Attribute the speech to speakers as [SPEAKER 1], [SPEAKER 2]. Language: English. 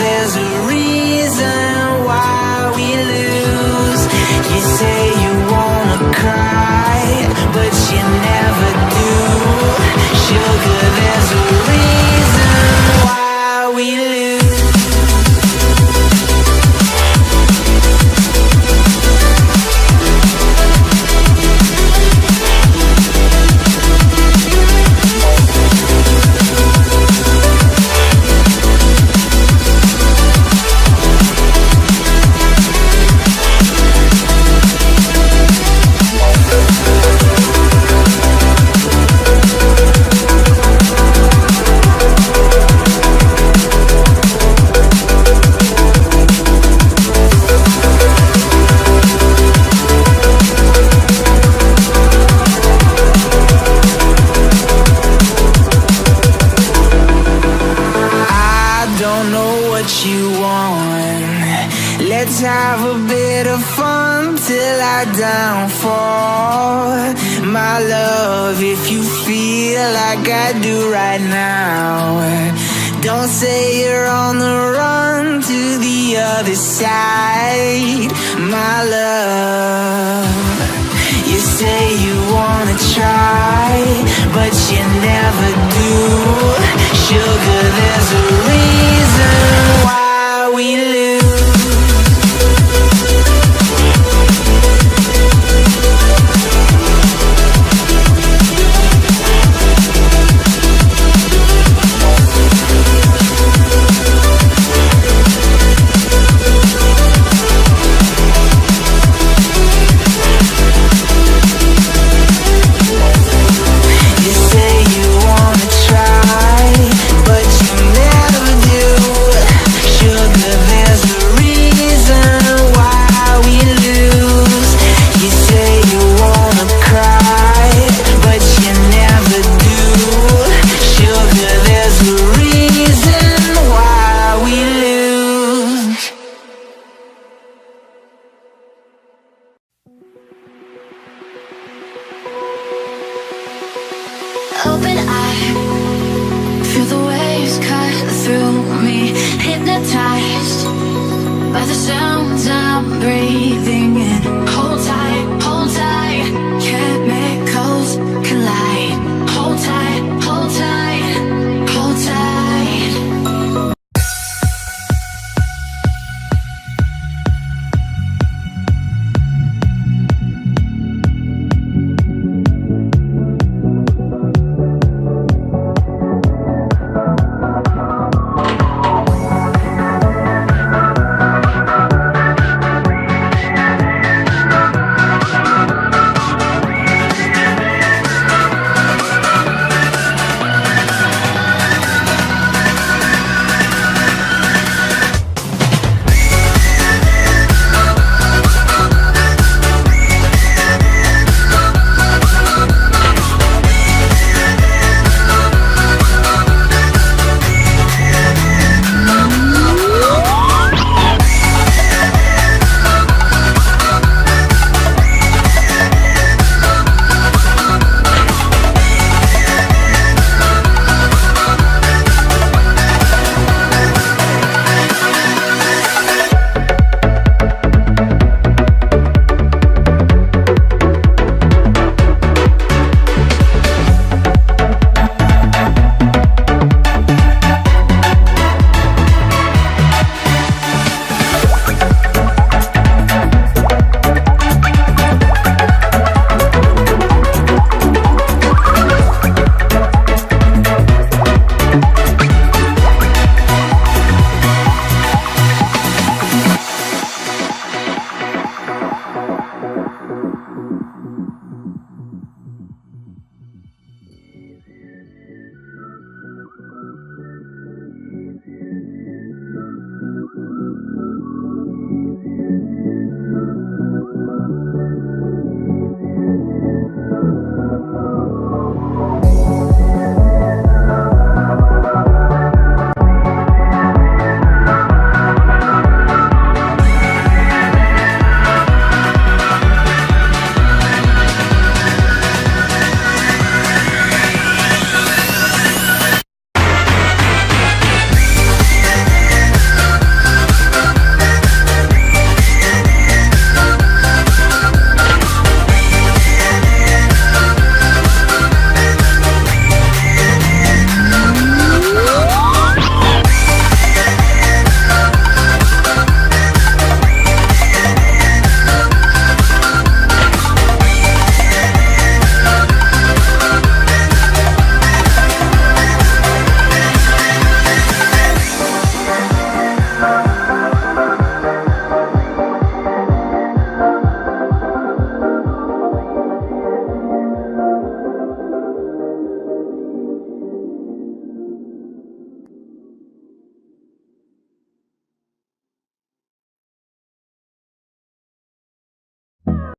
[SPEAKER 1] there's a reason why we lose. You say you wanna cry, but you never do. Sugar, there's a reason why we lose. Let's have a bit of fun till I downfall. My love, if you feel like I do right now, don't say you're on the run to the other side. My love, you say you wanna try, but you never do. Sugar, there's a reason why we lose.
[SPEAKER 2] Open eye, feel the waves cut through me. Hypnotized by the sounds I'm breathing in. Hold tight, chemicals collide. Hold tight, hold tight, hold tight.